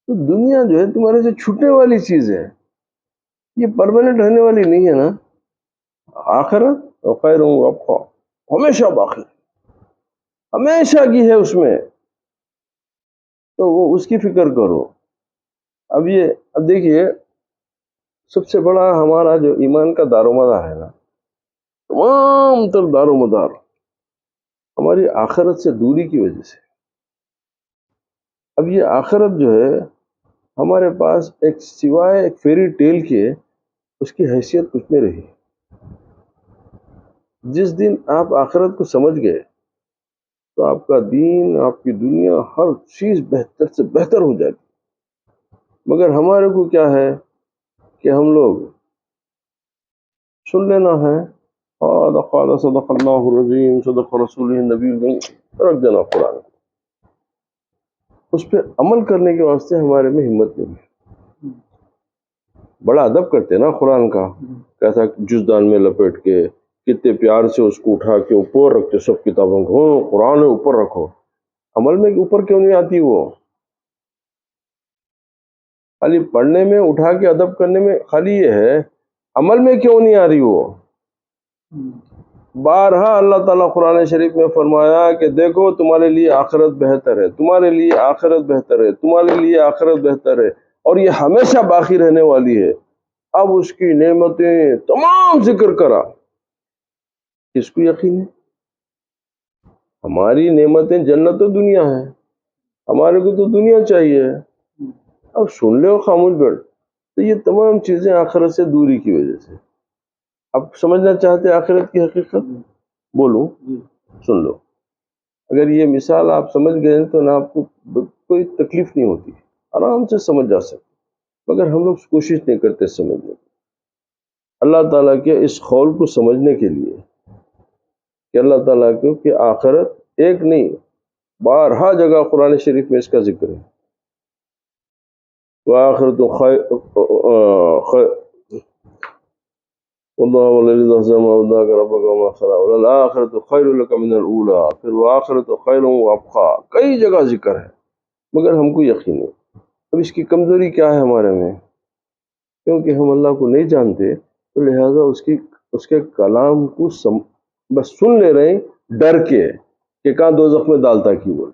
تو دنیا جو ہے تمہارے سے چھوٹنے والی چیز ہے، یہ پرماننٹ رہنے والی نہیں ہے نا. آخرت خیر وابقا، ہمیشہ باقی، ہمیشہ کی ہے اس میں. تو وہ اس کی فکر کرو. اب دیکھیے سب سے بڑا ہمارا جو ایمان کا دار و مدار ہے نا، تمام تر دار و مدار ہماری آخرت سے دوری کی وجہ سے. اب یہ آخرت جو ہے ہمارے پاس ایک سوائے ایک فیری ٹیل کے اس کی حیثیت کچھ نہیں رہی. جس دن آپ آخرت کو سمجھ گئے تو آپ کا دین، آپ کی دنیا، ہر چیز بہتر سے بہتر ہو جاتی. مگر ہمارے کو کیا ہے کہ ہم لوگ سن لینا ہے، قال صدق اللہ العظیم صدق رسول النبی الکریم، رکھ دینا قرآن. اس پہ عمل کرنے کے واسطے ہمارے میں ہمت نہیں ہے. بڑا ادب کرتے نا قرآن کا، کیسا جزدان میں لپیٹ کے کتنے پیار سے اس کو اٹھا کے اوپر رکھتے سب کتابوں کو. قرآن اوپر رکھو، عمل میں اوپر کیوں نہیں آتی؟ وہ خالی پڑھنے میں اٹھا کے ادب کرنے میں خالی یہ ہے، عمل میں کیوں نہیں آ رہی؟ وہ بارہا اللہ تعالیٰ قرآن شریف میں فرمایا کہ دیکھو تمہارے لیے آخرت بہتر ہے، تمہارے لیے آخرت بہتر ہے، تمہارے لیے آخرت بہتر ہے، اور یہ ہمیشہ باقی رہنے والی ہے. اب اس کی نعمتیں تمام ذکر کرا. کس کو یقین ہے؟ ہماری نعمتیں جنت و دنیا ہے، ہمارے کو تو دنیا چاہیے. اب سن لو خاموش بیٹھ. تو یہ تمام چیزیں آخرت سے دوری کی وجہ سے. اب سمجھنا چاہتے آخرت کی حقیقت؟ بولوں، سن لو. اگر یہ مثال آپ سمجھ گئے تو نہ آپ کو کوئی تکلیف نہیں ہوتی، آرام سے سمجھ جا سکتے. مگر ہم لوگ کوشش نہیں کرتے سمجھنے کی. اللہ تعالیٰ کے اس قول کو سمجھنے کے لیے کہ اللہ تعالیٰ کو کہ آخرت ایک نہیں، بارہا جگہ قرآن شریف میں اس کا ذکر ہے. وآخرت خیر پھر وآخرت خیر وابقا، کئی جگہ ذکر ہے مگر ہم کو یقین نہیں. اب اس کی کمزوری کیا ہے ہمارے میں؟ کیونکہ ہم اللہ کو نہیں جانتے تو لہٰذا اس کے کلام کو بس سن لے رہے ہیں ڈر کے کہ کہاں دوزخ میں ڈالتا کی بول،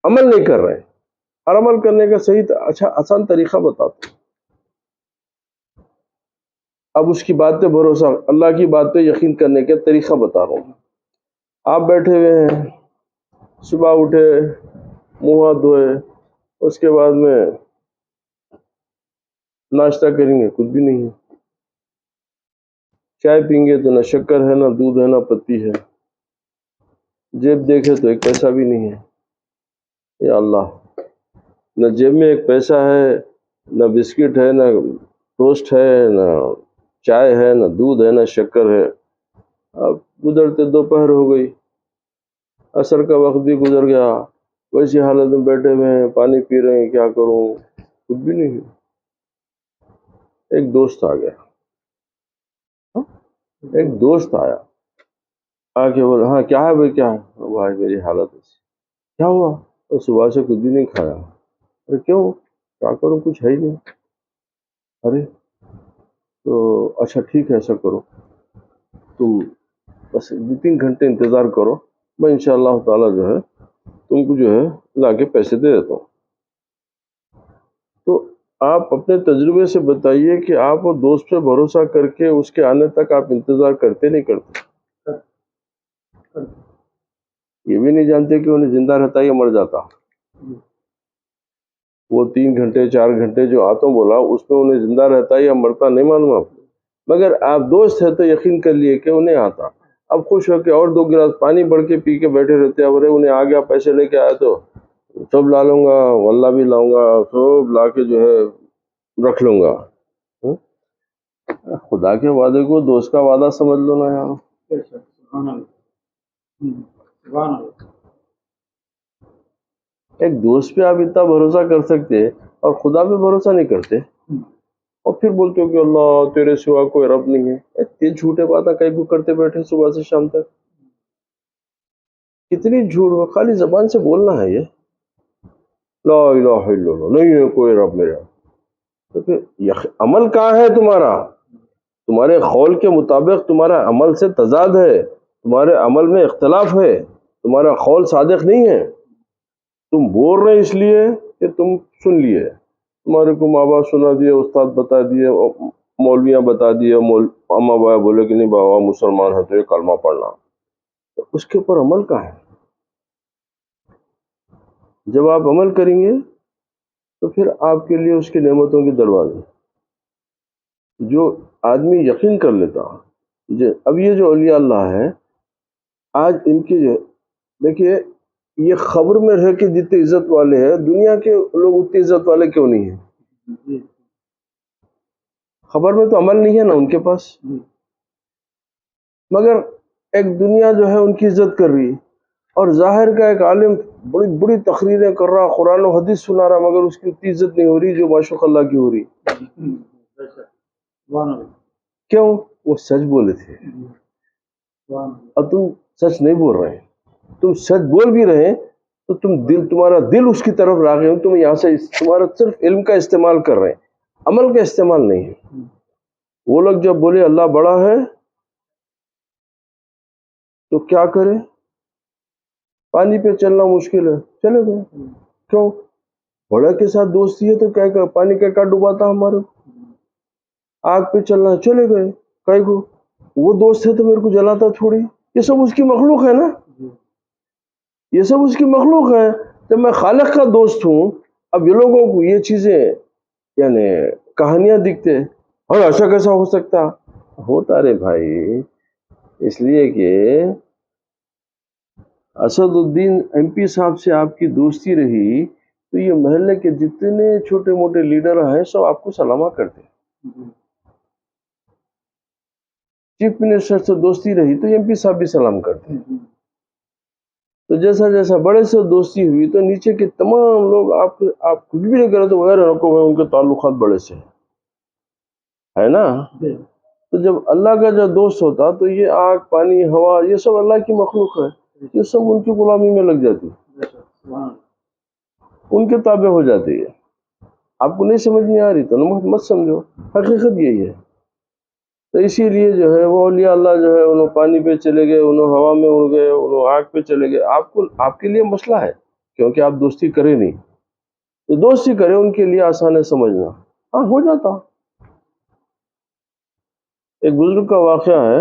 عمل نہیں کر رہے. اور عمل کرنے کا صحیح اچھا آسان طریقہ بتاتا ہوں. اب اس کی بات پہ بھروسہ، اللہ کی بات پہ یقین کرنے کا طریقہ بتا رہا ہوں. آپ بیٹھے ہوئے ہیں، صبح اٹھے، منہ ہاتھ دھوئے، اس کے بعد میں ناشتہ کریں گے، کچھ بھی نہیں ہے. چائے پئیں گے تو نہ شکر ہے، نہ دودھ ہے، نہ پتی ہے. جیب دیکھے تو ایک پیسہ بھی نہیں ہے. یا اللہ، نہ جیب میں ایک پیسہ ہے، نہ بسکٹ ہے، نہ ٹوسٹ ہے، نہ چائے ہے، نہ دودھ ہے، نہ شکر ہے. اب گزرتے دوپہر ہو گئی، عصر کا وقت بھی گزر گیا، ویسی حالت میں بیٹھے ہوئے ہیں، پانی پی رہے ہیں، کیا کروں، کچھ بھی نہیں ہے. ایک دوست آ گیا، ایک دوست آیا، آ کے بولا ہاں کیا ہے بھائی، کیا ہے بھائی، میری حالت ایسی. کیا ہوا؟ اور صبح سے کچھ بھی نہیں کھایا. ارے کیوں، کیا کروں، کچھ ہے ہی نہیں. ارے تو اچھا ٹھیک ہے، ایسا کرو، تم بس 2-3 گھنٹے انتظار کرو، میں انشاءاللہ تعالیٰ جو ہے تم کو جو ہے لا کے پیسے دے دیتا ہوں. تو آپ اپنے تجربے سے بتائیے کہ آپ وہ دوست پہ بھروسہ کر کے اس کے آنے تک آپ انتظار کرتے نہیں کرتے؟ یہ بھی نہیں جانتے کہ انہیں زندہ رہتا یا مر جاتا. وہ 3 گھنٹے 4 گھنٹے جو آتوں بولا اس میں انہیں زندہ رہتا یا مرتا نہیں معلوم آپ کو. مگر آپ دوست ہے تو یقین کر لیے کہ انہیں آتا. اب خوش ہو کے اور 2 گلاس پانی بڑھ کے پی کے بیٹھے رہتے. اب انہیں آ گیا، پیسے لے کے آیا تو سب لا لوں گا، واللہ بھی لاؤں گا، سب لا کے جو ہے رکھ لوں گا. خدا کے وعدے کو دوست کا وعدہ سمجھ لو نا یار. ایک دوست پہ آپ اتنا بھروسہ کر سکتے اور خدا پہ بھروسہ نہیں کرتے، اور پھر بولتے ہو کہ اللہ تیرے سوا کوئی رب نہیں ہے. اتنے جھوٹے باتیں کئی کو کرتے بیٹھے صبح سے شام تک. کتنی جھوٹ، خالی زبان سے بولنا ہے یہ لا الہ الا اللہ، نہیں ہے کوئی رب میرا. تو پھر عمل کہاں ہے تمہارا؟ تمہارے قول کے مطابق تمہارا عمل سے تضاد ہے، تمہارے عمل میں اختلاف ہے، تمہارا قول صادق نہیں ہے. تم بول رہے اس لیے کہ تم سن لیے، تمہارے کو ماں باپ سنا دیے، استاد بتا دیے، مولویاں بتا دیے، اما بابا بولے کہ نہیں بابا مسلمان ہے تو یہ کلمہ پڑھنا. تو اس کے اوپر عمل کہاں ہے؟ جب آپ عمل کریں گے تو پھر آپ کے لیے اس کی نعمتوں کے دروازے. جو آدمی یقین کر لیتا، اب یہ جو اولیاء اللہ ہے آج ان کی جو دیکھیے، یہ خبر میں رہ کے جتنے عزت والے ہیں دنیا کے لوگ اتنے عزت والے کیوں نہیں ہیں؟ خبر میں تو عمل نہیں ہے نا ان کے پاس، مگر ایک دنیا جو ہے ان کی عزت کر رہی، اور ظاہر کا ایک عالم بڑی بڑی تقریریں کر رہا، قرآن و حدیث سنا رہا، مگر اس کی اتنی عزت نہیں ہو رہی جو معشوق اللہ کی ہو رہی. کیوں؟ وہ سچ بولے تھے. اب تم سچ نہیں بول رہے، تم سچ بول بھی رہے تو تمہارا دل اس کی طرف راغب ہے. تم یہاں سے تمہارا صرف علم کا استعمال کر رہے ہیں، عمل کا استعمال نہیں ہے. وہ لوگ جب بولے اللہ بڑا ہے تو کیا کرے؟ پانی پہ چلنا مشکل ہے، چلے گئے. کیوں؟ بڑا کے ساتھ دوستی ہے تو کیا پانی کا ڈباتا ہمارے. آگ پہ چلنا، چلے گئے. کئی کو وہ دوست ہے تو میرے کو جلاتا تھوڑی. یہ سب اس کی مخلوق ہے نا، یہ سب اس کی مخلوق ہے. جب میں خالق کا دوست ہوں، اب یہ لوگوں کو یہ چیزیں یعنی کہانیاں دکھتے، اور ایسا کیسا ہو سکتا؟ ہوتا رے بھائی. اس لیے کہ اسد الدین ایم پی صاحب سے آپ کی دوستی رہی تو یہ محلے کے جتنے چھوٹے موٹے لیڈر ہیں سب آپ کو سلامہ کرتے. چیف منسٹر سے دوستی رہی تو ایم پی صاحب بھی سلام کرتے. تو جیسا جیسا بڑے سے دوستی ہوئی تو نیچے کے تمام لوگ آپ کچھ بھی نہیں کرے تو غیر رکھو ان کے تعلقات بڑے سے ہے نا. تو جب اللہ کا جو دوست ہوتا تو یہ آگ پانی ہوا یہ سب اللہ کی مخلوق ہے، یہ سب ان کی غلامی میں لگ جاتی، ان کے تابع ہو جاتی ہے. آپ کو نہیں سمجھ میں آ رہی تو مت سمجھو، حقیقت یہی ہے. تو اسی لیے جو ہے وہ اولیاء اللہ جو ہے انہوں پانی پہ چلے گئے، انہوں ہوا میں اڑ گئے، انہوں آگ پہ چلے گئے. آپ کے لیے مسئلہ ہے کیونکہ آپ دوستی کرے نہیں. یہ دوستی کرے ان کے لیے آسان ہے سمجھنا، ہاں ہو جاتا۔ ایک بزرگ کا واقعہ ہے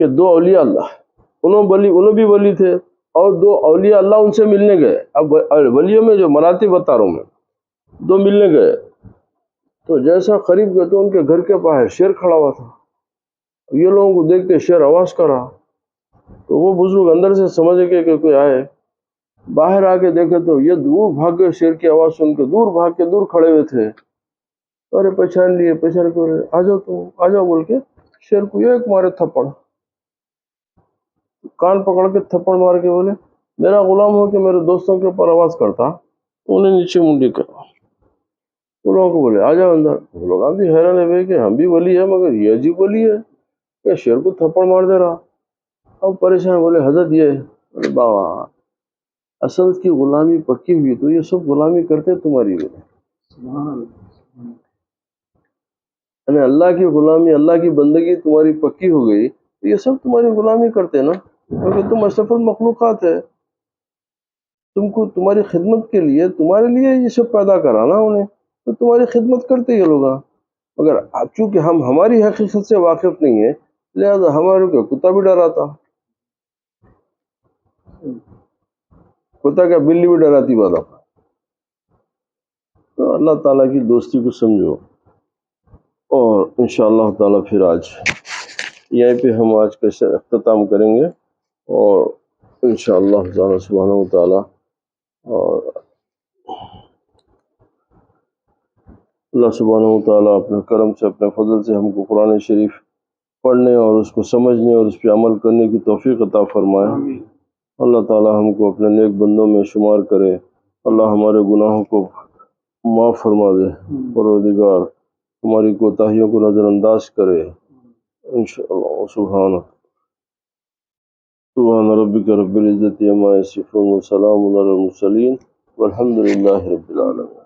کہ دو اولیاء اللہ، انہوں بھی ولی تھے، اور دو اولیاء اللہ ان سے ملنے گئے۔ اب ولیوں میں جو مراتب بتا رہا ہوں میں، دو ملنے گئے تو جیسا قریب گئے تو ان کے گھر کے باہر شیر کھڑا ہوا تھا۔ یہ لوگوں کو دیکھتے شیر آواز کر رہا، تو وہ بزرگ اندر سے سمجھ گئے کہ کوئی آئے، باہر آ کے دیکھے تو یہ دور بھاگ گئے، شیر کی آواز سن کے دور بھاگ کے دور کھڑے ہوئے تھے۔ ارے پہچان لیے، پہچان کے آ جاؤ تم، آ جاؤ بول کے شیر کو ایک مارے تھپڑ، کان پکڑ کے تھپڑ مار کے بولے میرا غلام ہو کے میرے دوستوں کے اوپر آواز کرتا۔ انہیں نیچے منڈی کرا، وہ لوگوں کو بولے آ جاؤ اندر۔ وہ لوگ بھی حیران ہے بھائی کہ ہم بھی ولی ہیں مگر یہ عجیب ولی ہے کہ شیر کو تھپڑ مار دے رہا۔ اب پریشان، بولے حضرت یہ بابا اصل کی غلامی پکی ہوئی تو یہ سب غلامی کرتے تمہاری، یعنی اللہ کی غلامی، اللہ کی بندگی تمہاری پکی ہو گئی تو یہ سب تمہاری غلامی کرتے نا، کیونکہ تم اشرف المخلوقات ہے، تم کو تمہاری خدمت کے لیے، تمہارے لیے یہ سب پیدا کرا نا انہیں، تو تمہاری خدمت کرتے یہ لوگ۔ مگر چونکہ ہم ہماری حقیقت سے واقف نہیں ہے لہذا ہمارے کو کتا بھی ڈراتا، کتا کیا بلی بھی ڈراتی بات۔ تو اللہ تعالیٰ کی دوستی کو سمجھو، اور انشاءاللہ تعالیٰ پھر آج یہیں پہ ہم آج کا اختتام کریں گے، اور انشاءاللہ تعالیٰ سبحانہ و تعالیٰ، اور اللہ سبحانہ و تعالیٰ اپنے کرم سے، اپنے فضل سے ہم کو قرآن شریف پڑھنے اور اس کو سمجھنے اور اس پہ عمل کرنے کی توفیق عطا فرمائے۔ اللہ تعالیٰ ہم کو اپنے نیک بندوں میں شمار کرے، اللہ ہمارے گناہوں کو معاف فرما دے، پروردگار ہماری کوتاہیوں کو نظر انداز کرے انشاءاللہ۔ سبحان ربک رب العزت عما یصفون وسلام علی المرسلین والحمد للہ رب العالمین۔